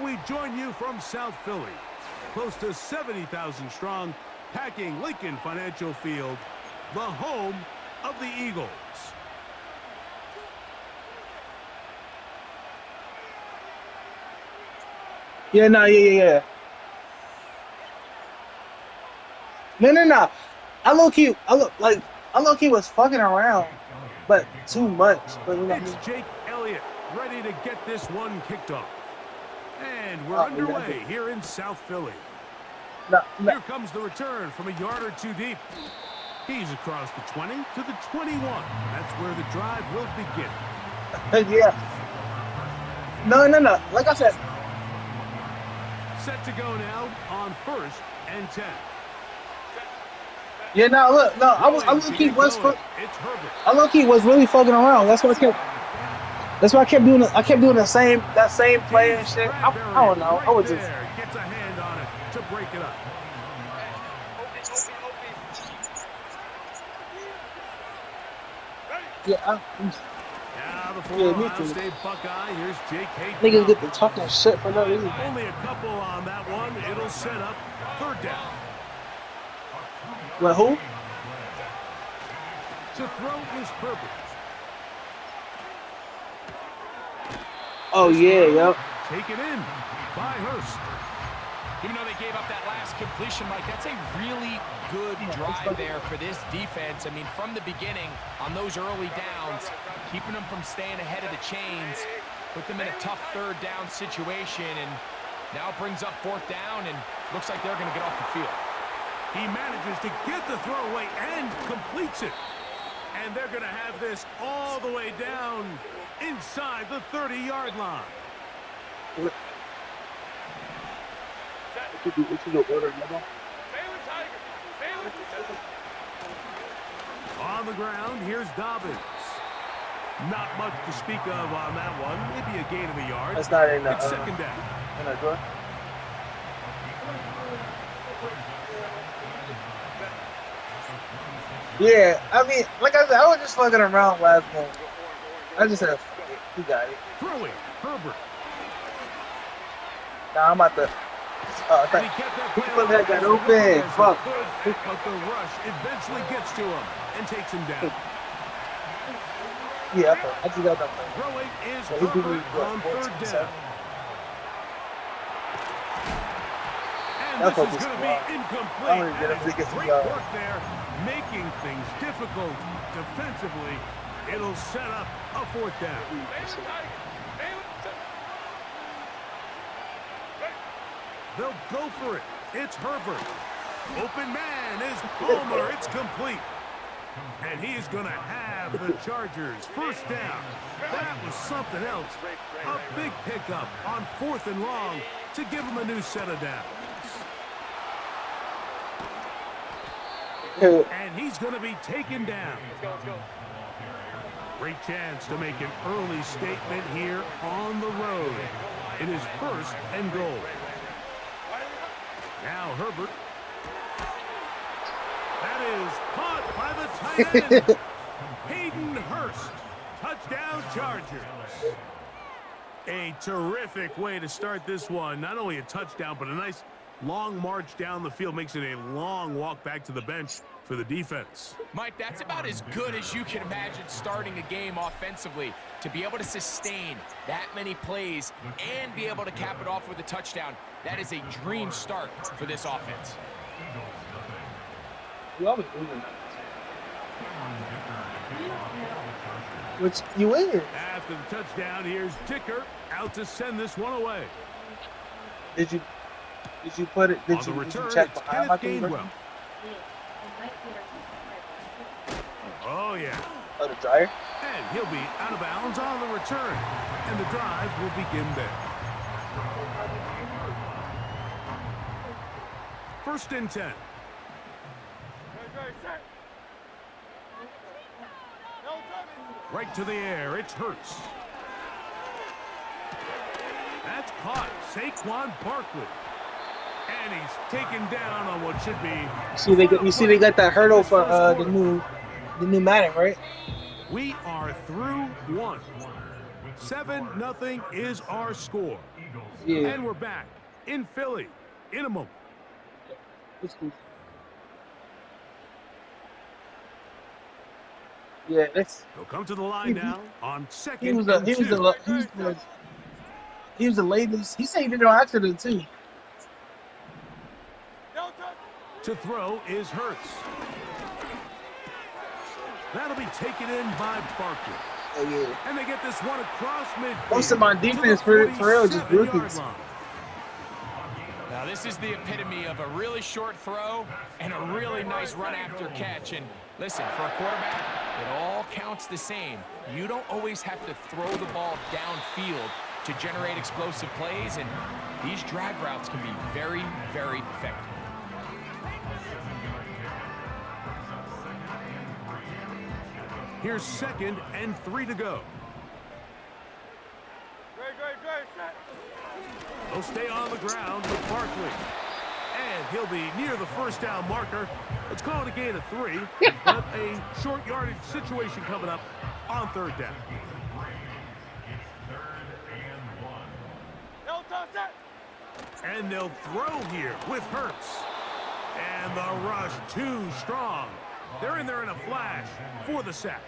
And we join you from South Philly, close to 70,000 strong, packing Lincoln Financial Field, the home of the Eagles. Yeah. No. I low key was fucking around, but too much. But you know It's Jake Elliott ready to get this one kicked off. And we're underway here in South Philly. Here comes the return from a yard or two deep. He's across the 20 to the 21. That's where the drive will begin. Yeah. No. Like I said. Set to go now on 1st and 10. Yeah, no, look, no, I low key was really fucking around. That's why I kept doing that same play and shit. I don't know. I was just gets a hand on it to break it up. Me too. State Buckeye. Here's Jake Hayden. Niggas get the talking shit for no reason. Only a couple on that one. It'll set up 3rd down. Well, who? To throw is Herbert. Oh yeah, yep. Taken in by Hurst. Even though they gave up that last completion, Mike, that's a really good drive there for this defense. I mean, from the beginning, on those early downs, keeping them from staying ahead of the chains, put them in a tough 3rd down situation, and now it brings up 4th down, and looks like they're going to get off the field. He manages to get the throwaway and completes it. And they're going to have this all the way down inside the 30-yard line. On the ground, here's Dobbins. Not much to speak of on that one. Maybe a gain of a yard. That's not in the, it's 2nd down. In the door. Yeah, I mean, like I said, I was just fucking around last game. I just said, he got it. Throwing, Herbert. Nah, I'm about to. People that got open. Fuck. But the rush eventually gets to him and takes him down. Yeah, I just got that play. Throwing is Herbert on 3rd down. And this is going to be incomplete. Great work there, making things difficult defensively. It'll set up a 4th down. They'll go for it. It's Herbert. Open man is Palmer. It's complete. And he is going to have the Chargers 1st down. That was something else. A big pickup on 4th and long to give him a new set of downs. And he's going to be taken down. Great chance to make an early statement here on the road. It is 1st and goal. Now Herbert. That is caught by the tight end. Hayden Hurst. Touchdown Chargers. A terrific way to start this one. Not only a touchdown, but a nice long march down the field. Makes it a long walk back to the bench for the defense. Mike, that's about as good as you can imagine starting a game offensively. To be able to sustain that many plays and be able to cap it off with a touchdown, that is a dream start for this offense. Which you win. After the touchdown, here's Dicker out to send this one away. Did you put it? Did you check behind my Gainwell. Oh yeah. Oh, the dryer. And he'll be out of bounds on the return, and the drive will begin there. 1st and 10. Right to the air, it's Hurts. That's caught, Saquon Barkley. And he's taken down on what should be. You see they got that hurdle for the new Madden, right? We are through one. 7-0 is our score. Yeah. And we're back in Philly in a moment. Yeah, that's. He'll come to the line now on second He was and two. the latest. He said he did it on accident too. To throw is Hurts. That'll be taken in by Barkley. Oh yeah. And they get this one across midfield. Most of my defense for real just rookies. Now this is the epitome of a really short throw and a really nice run after catch. And listen, for a quarterback, it all counts the same. You don't always have to throw the ball downfield to generate explosive plays, and these drag routes can be very, very effective. Here's 2nd and 3 to go. He'll stay on the ground with Barkley. And he'll be near the first down marker. Let's call it a gain of 3. But a short yardage situation coming up on 3rd down. And they'll throw here with Hurts. And the rush too strong. They're in there in a flash for the sack.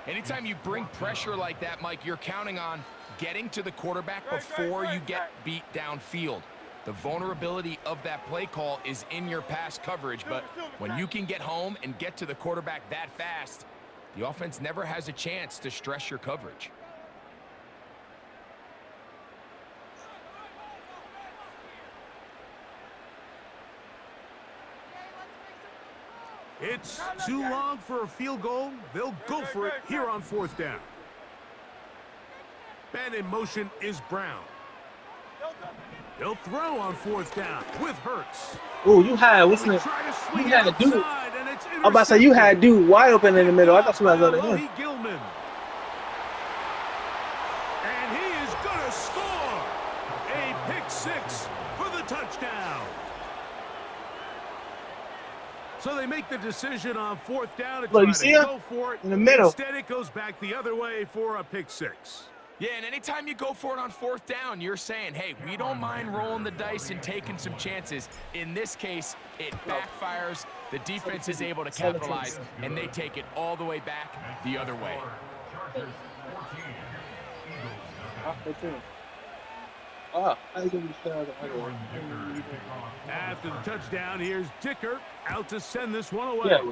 Anytime you bring pressure like that, Mike, you're counting on getting to the quarterback before you get beat downfield. The vulnerability of that play call is in your pass coverage, but when you can get home and get to the quarterback that fast, the offense never has a chance to stress your coverage. It's too long for a field goal. They'll go for it here on 4th down. And in motion is Brown. He'll throw on 4th down with Hurts. Oh, you had listen. You had a dude. I'm about to say you had a dude wide open in the middle. I thought you was going to him. Gilman. And he is going to score a pick-6 for the touchdown. So they make the decision on 4th down to try to go for it. In the middle. Instead, it goes back the other way for a pick-6. Yeah, and anytime you go for it on 4th down, you're saying, hey, we don't mind rolling the dice and taking some chances. In this case, it backfires. The defense is able to capitalize, and they take it all the way back the other way. After the touchdown, here's Dicker out to send this one away. Yeah.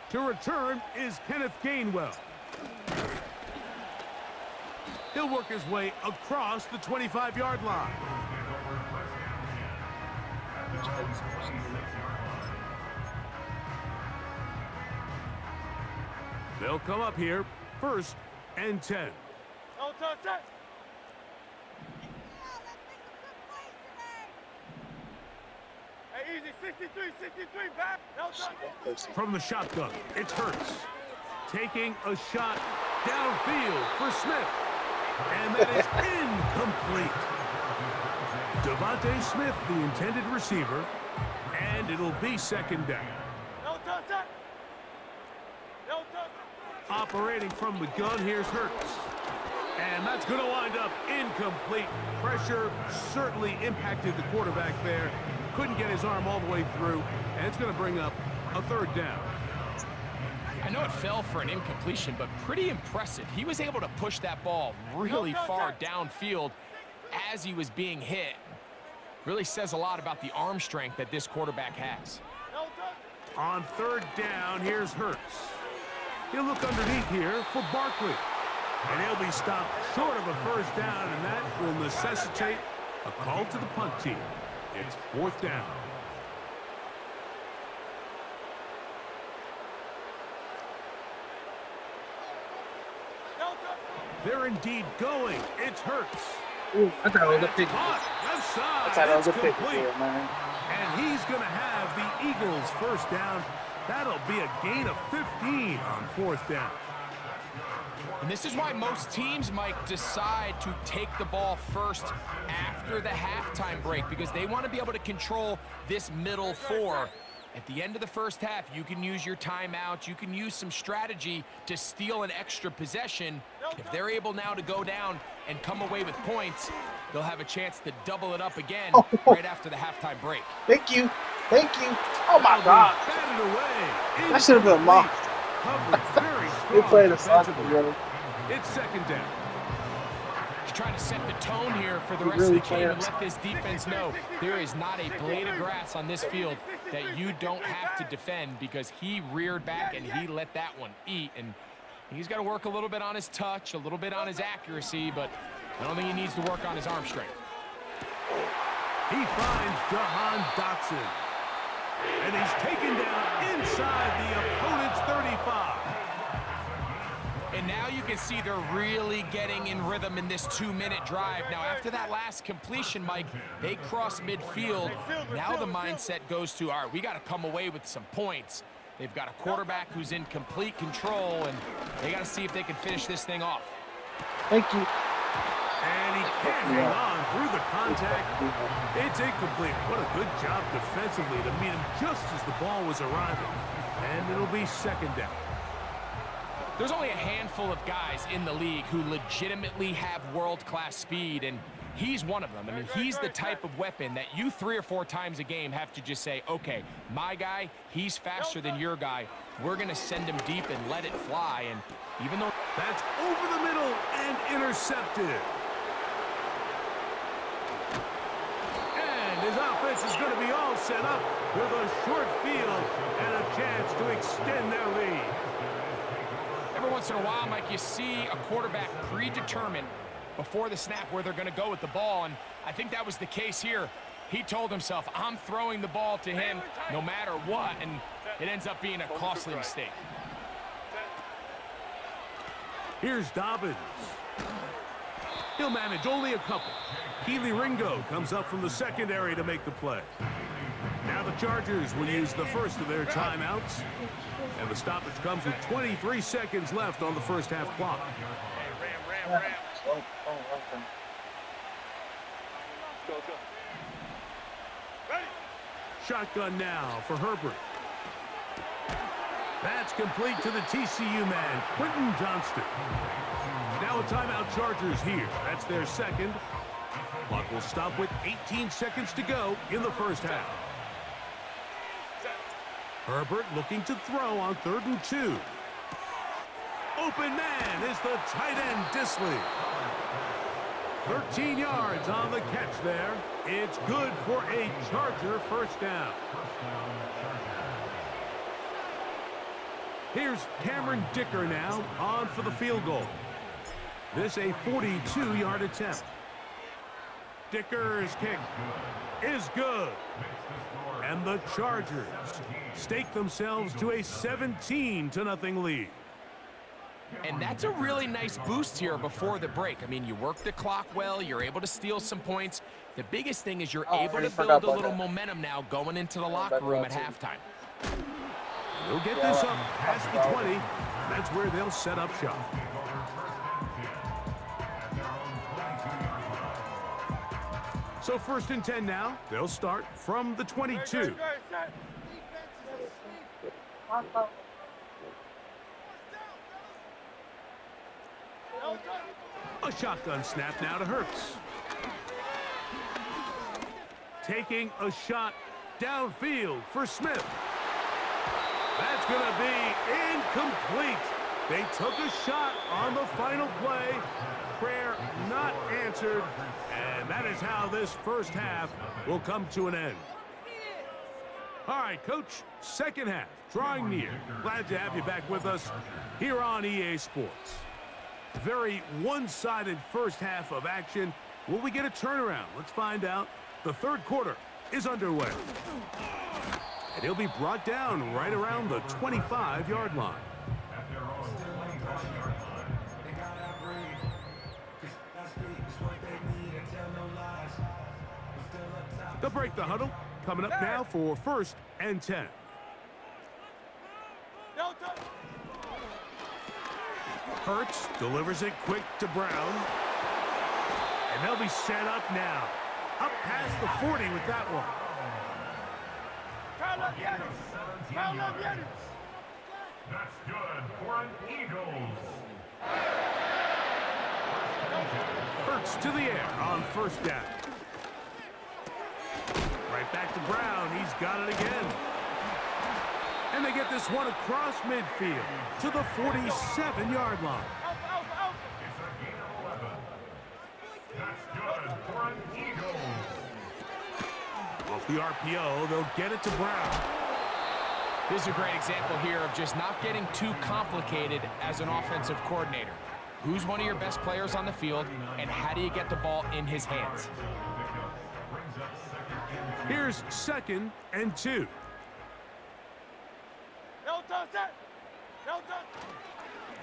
To return is Kenneth Gainwell. He'll work his way across the 25-yard line. They'll come up here, 1st and 10. From the shotgun, it's Hurts. Taking a shot downfield for Smith. And that is incomplete. Devontae Smith, the intended receiver. And it'll be 2nd down. Operating from the gun, here's Hurts. And that's going to wind up incomplete. Pressure certainly impacted the quarterback there. Couldn't get his arm all the way through. And it's going to bring up a 3rd down. I know it fell for an incompletion, but pretty impressive. He was able to push that ball really far downfield as he was being hit. Really says a lot about the arm strength that this quarterback has. On 3rd down, here's Hurts. He'll look underneath here for Barkley. And he'll be stopped short of a 1st down, and that will necessitate a call to the punt team. It's 4th down. They're indeed going. It's Hurts. Ooh, I thought I was a pick. Left side. I thought I was a pick complete. here, man. And he's going to have the Eagles 1st down. That'll be a gain of 15 on 4th down. And this is why most teams, Mike, decide to take the ball first after the halftime break, because they want to be able to control this middle 4. At the end of the first half, you can use your timeouts. You can use some strategy to steal an extra possession. If they're able now to go down and come away with points, they'll have a chance to double it up again right after the halftime break. Thank you. Thank you. Oh, my God. That should have been a loss. They played us off, really. It's second down. He's trying to set the tone here for the rest of the game and let this defense know there is not a blade of grass on this field that you don't have to defend, because he reared back and he let that one eat. And he's got to work a little bit on his touch, a little bit on his accuracy, but I don't think he needs to work on his arm strength. He finds Jahan Dotson. And he's taken down inside the opponent's 35. And now you can see they're really getting in rhythm in this 2-minute drive. Now, after that last completion, Mike, they cross midfield. Now the mindset goes to, all right, we got to come away with some points. They've got a quarterback who's in complete control, and they got to see if they can finish this thing off. Thank you. And he can't hang on through the contact. It's incomplete. What a good job defensively to meet him just as the ball was arriving. And it'll be second down. There's only a handful of guys in the league who legitimately have world-class speed, and he's one of them. I mean, he's the type of weapon that you 3 or 4 times a game have to just say, okay, my guy, he's faster than your guy. We're going to send him deep and let it fly. And even though that's over the middle and intercepted. And his offense is going to be all set up with a short field and a chance to extend their lead. Every once in a while, Mike, you see a quarterback predetermined before the snap where they're going to go with the ball, and I think that was the case here. He told himself, I'm throwing the ball to him no matter what, and it ends up being a costly mistake. Here's Dobbins. He'll manage only a couple. Keely Ringo comes up from the secondary to make the play. Now the Chargers will use the first of their timeouts. And the stoppage comes with 23 seconds left on the first half clock. Shotgun now for Herbert. That's complete to the TCU man, Quentin Johnston. Now a timeout Chargers here. That's their second. Clock will stop with 18 seconds to go in the first half. Herbert looking to throw on 3rd and 2. Open man is the tight end Disley. 13 yards on the catch there. It's good for a Charger first down. Here's Cameron Dicker now on for the field goal. This a 42-yard attempt. Dicker's kick is good. And the Chargers stake themselves to a 17-0 lead. And that's a really nice boost here before the break. I mean, you work the clock well, you're able to steal some points. The biggest thing is you're able to build a little momentum now going into the locker room at halftime. They'll get this up past the 20. That's where they'll set up shop. So 1st and 10 now. They'll start from the 22. A shotgun snap now to Hurts. Taking a shot downfield for Smith. That's going to be incomplete. They took a shot on the final play. Prayer not answered. And that is how this first half will come to an end. All right, Coach, second half, drawing near. Glad to have you back with us here on EA Sports. Very one-sided first half of action. Will we get a turnaround? Let's find out. The third quarter is underway. And he'll be brought down right around the 25-yard line. They'll break the huddle. Coming up now for 1st and 10. Hurts delivers it quick to Brown. And they'll be set up now. Up past the 40 with that one. That's good for an Eagles. Hurts to the air on first down. Right back to Brown. He's got it again. And they get this one across midfield to the 47-yard line. It's a gain of 11. That's good for an Eagles. Off the RPO, they'll get it to Brown. This is a great example here of just not getting too complicated as an offensive coordinator. Who's one of your best players on the field, and how do you get the ball in his hands? Here's 2nd and 2.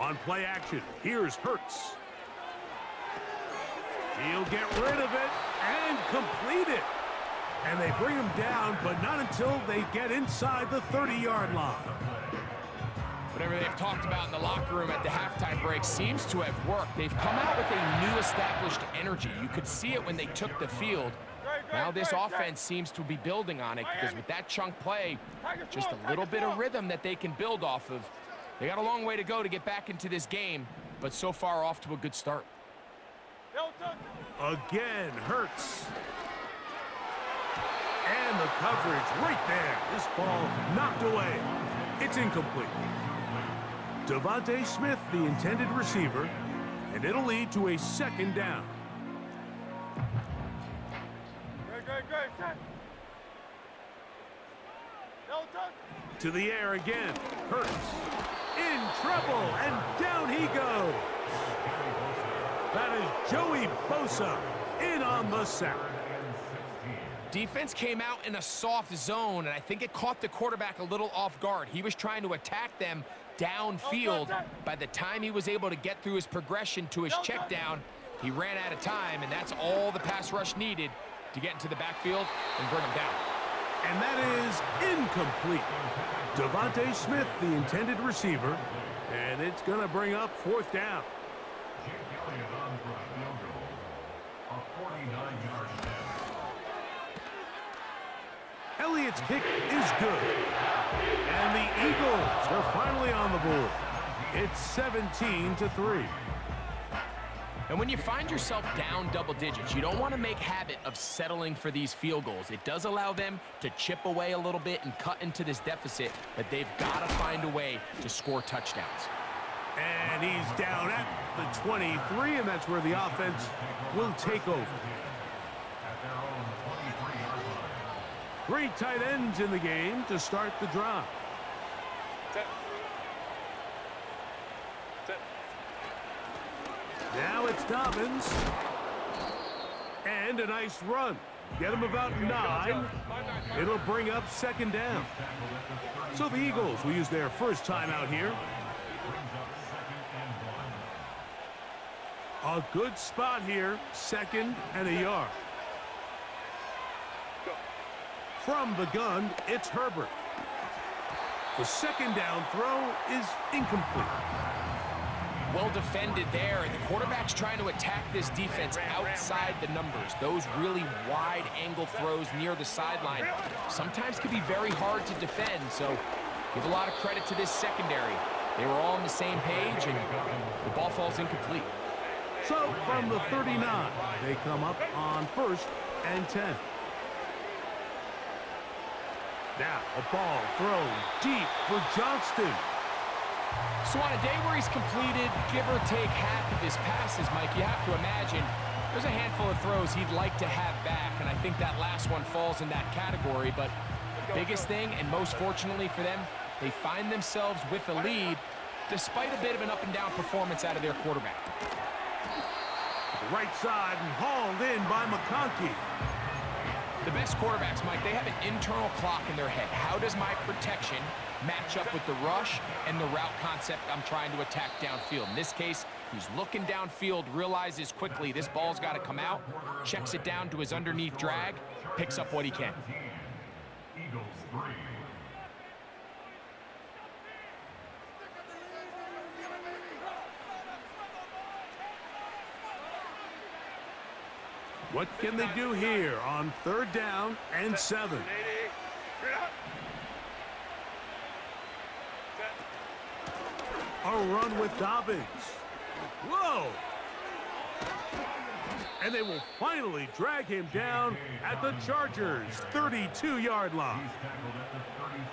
On play action, here's Hurts. He'll get rid of it and complete it. And they bring him down, but not until they get inside the 30-yard line. Whatever they've talked about in the locker room at the halftime break seems to have worked. They've come out with a new established energy. You could see it when they took the field. Now this offense seems to be building on it because with that chunk play, just a little bit of rhythm that they can build off of. They got a long way to go to get back into this game, but so far off to a good start. Again, Hurts. And the coverage right there. This ball knocked away. It's incomplete. Devontae Smith, the intended receiver, and it'll lead to a 2nd down. To the air again. Hurts. In trouble, and down he goes. That is Joey Bosa in on the sack. Defense came out in a soft zone, and I think it caught the quarterback a little off guard. He was trying to attack them downfield. By the time he was able to get through his progression to his check down, he ran out of time, and that's all the pass rush needed to get into the backfield and bring him down. And that is incomplete. Devontae Smith, the intended receiver, and it's going to bring up 4th down. Elliott's kick is good. And the Eagles are finally on the board. It's 17-3. And when you find yourself down double digits, you don't want to make habit of settling for these field goals. It does allow them to chip away a little bit and cut into this deficit, but they've got to find a way to score touchdowns. And he's down at the 23, and that's where the offense will take over. 3 tight ends in the game to start the drive. Now it's Dobbins. And a nice run. Get him about 9. It'll bring up 2nd down. So the Eagles will use their first time out here. A good spot here. 2nd and a yard. From the gun, it's Herbert. The 2nd down throw is incomplete. Well defended there, and the quarterback's trying to attack this defense outside the numbers. Those really wide angle throws near the sideline sometimes can be very hard to defend, so give a lot of credit to this secondary. They were all on the same page, and the ball falls incomplete. So from the 39, they come up on 1st and 10. Now a ball thrown deep for Johnston. So on a day where he's completed, give or take half of his passes, Mike, you have to imagine there's a handful of throws he'd like to have back, and I think that last one falls in that category. But the biggest thing, and most fortunately for them, they find themselves with a lead despite a bit of an up-and-down performance out of their quarterback. Right side and hauled in by McConkey. The best quarterbacks, Mike, they have an internal clock in their head. How does my protection match up with the rush and the route concept I'm trying to attack downfield? In this case, he's looking downfield, realizes quickly this ball's got to come out, checks it down to his underneath drag, picks up what he can. Eagles 3. What can they do here on 3rd down and 7? A run with Dobbins. Whoa! And they will finally drag him down at the Chargers' 32-yard line.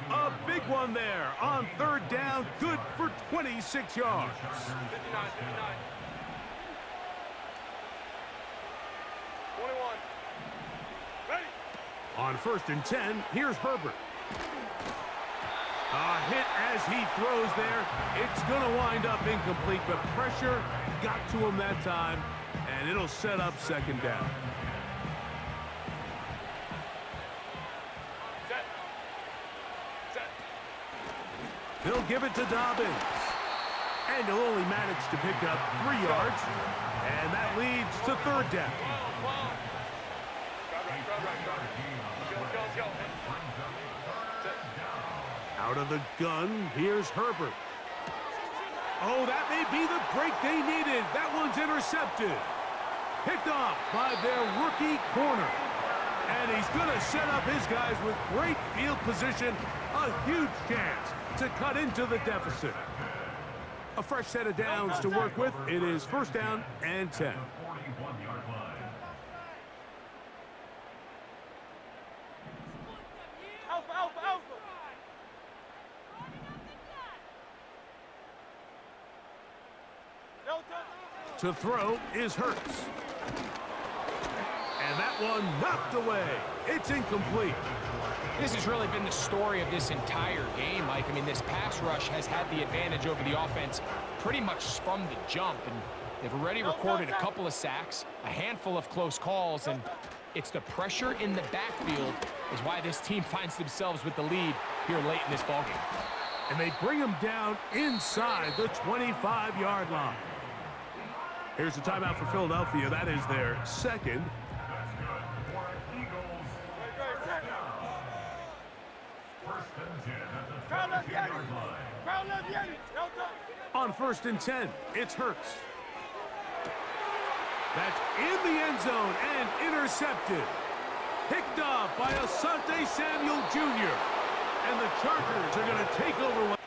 A big one there on third down, good for 26 yards. 59, 21. Ready. On 1st and 10, here's Herbert. A hit as he throws there. It's going to wind up incomplete, but pressure got to him that time, and it'll set up 2nd down. Set. They'll give it to Dobbins. And he'll only manage to pick up 3 yards, and that leads to 3rd down. Go. Out of the gun, here's Herbert. Oh, that may be the break they needed. That one's intercepted. Picked off by their rookie corner. And he's going to set up his guys with great field position. A huge chance to cut into the deficit. A fresh set of downs to work with. It is 1st down and 10. Alpha. To throw is Hurts. And that one knocked away. It's incomplete. This has really been the story of this entire game, Mike. I mean, this pass rush has had the advantage over the offense pretty much from the jump. And they've already recorded a couple of sacks, a handful of close calls, and it's the pressure in the backfield is why this team finds themselves with the lead here late in this ballgame. And they bring him down inside the 25-yard line. Here's the timeout for Philadelphia. That is their 2nd. On 1st and 10, it's Hurts. That's in the end zone and intercepted. Picked off by Asante Samuel Jr. And the Chargers are going to take over.